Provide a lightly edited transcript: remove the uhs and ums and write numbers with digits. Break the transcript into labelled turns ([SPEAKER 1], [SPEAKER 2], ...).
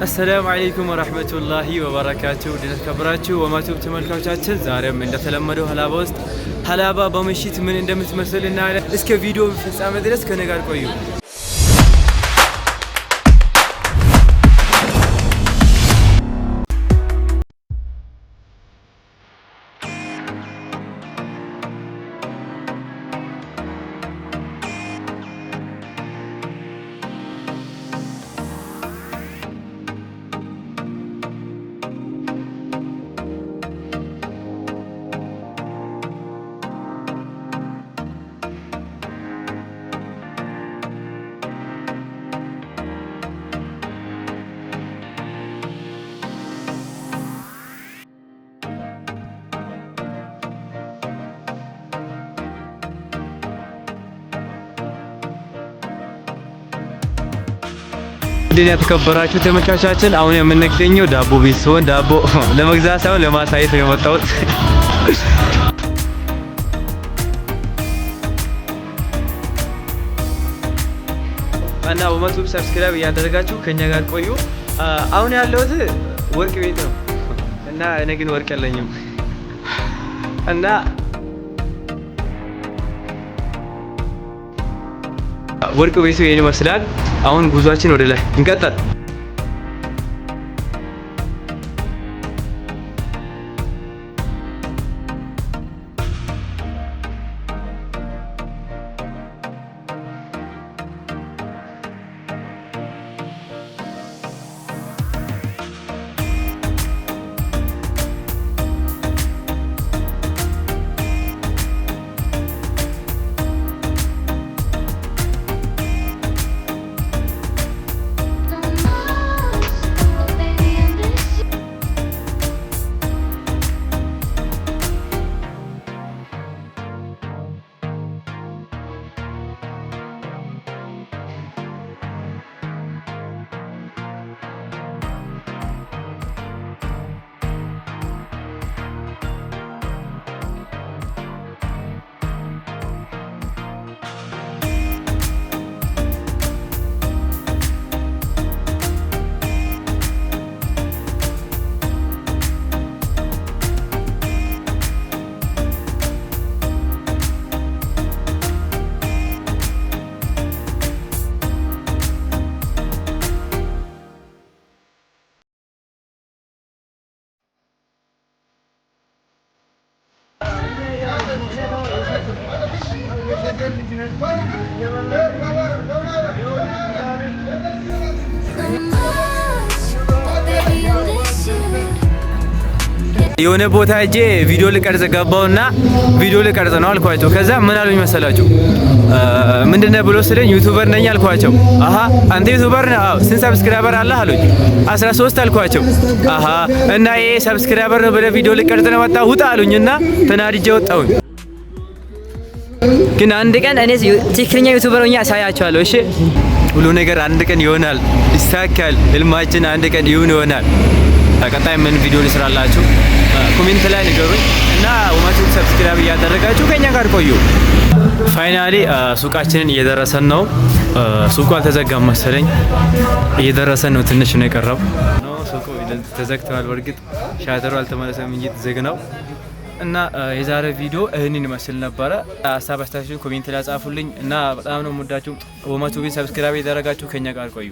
[SPEAKER 1] السلام عليكم ورحمة الله وبركاته لتكبراتشو وماتوب تملكوቻችን ዛሬም እንደተለመደው ሀላባ ውስጥ ሀላባ በምሽት ምን እንደምትመስል እናያለን። እስከ ቪዲዮ ፍጻሜ ድረስ ከኔ ጋር ቆዩ። እንዴት የተከበራችሁ ተመልካቾቻችን አሁን የምንገኘው ዳቦ ቤት ሲሆን ዳቦ ለመግዛት ሳይሆን ለማሳየት ነው የመጣሁት። እና በዩቲዩብ ሰብስክራይብ እያደረጋችሁ ከኛ ጋር ቆዩ። አሁን ያለሁት ወርቅ ቤት ነው እና እኔ ግን ወርቅ የለኝም እና ወርቅ ቤቱ ይሄን ይመስላል። አሁን ጉዟችን ወደ ላይ እንቀጥል። የሆነ ቦታ እጄ ቪዲዮ ልቀርጽ ገባውና ቪዲዮ ልቀርጽ ነው አልኳቸው። ከዛ ምን አሉኝ መሰላችሁ? ምንድነው ብሎ ስለኝ ዩቲዩበር ነኝ አልኳቸው። አሃ አንተ ዩቲዩበር ነህ? አዎ። ስንት ሰብስክራይበር አለህ አሉኝ። 13 አልኳቸው። አሃ እና ይሄ ሰብስክራይበር ነው ብለህ ቪዲዮ ልቀርጽ ነው ወጣ ውጣ አሉኝና ተናድጄ ወጣሁኝ። ግን አንድ ቀን እኔ ትክክለኛ ዩቲዩበር ሆኜ አሳያቸዋለሁ። እሺ ሁሉ ነገር አንድ ቀን ይሆናል፣ ይስተካከል። ህልማችን አንድ ቀን ይሆናል። ቀጣይ ምን ቪዲዮ ልስራላችሁ ኮሜንት ላይ ንገሩኝ እና ዩቲዩብ ሰብስክራይብ እያደረጋችሁ ከኛ ጋር ቆዩ። ፋይናሊ ሱቃችንን እየደረሰን ነው። ሱቁ አልተዘጋም መሰለኝ፣ እየደረሰን ነው። ትንሽ ነው የቀረው። ሱቁ ተዘግቷል። በርግጥ ሻተሩ አልተመለሰም እንጂ ዝግ ነው። እና የዛሬ ቪዲዮ ይህንን ይመስል ነበረ። ሀሳብ አስተያየታችሁን ኮሜንት ላይ ጻፉልኝ እና በጣም ነው የምወዳችሁ። ዩቲዩብ ሰብስክራይብ እያደረጋችሁ ከኛ ጋር ቆዩ።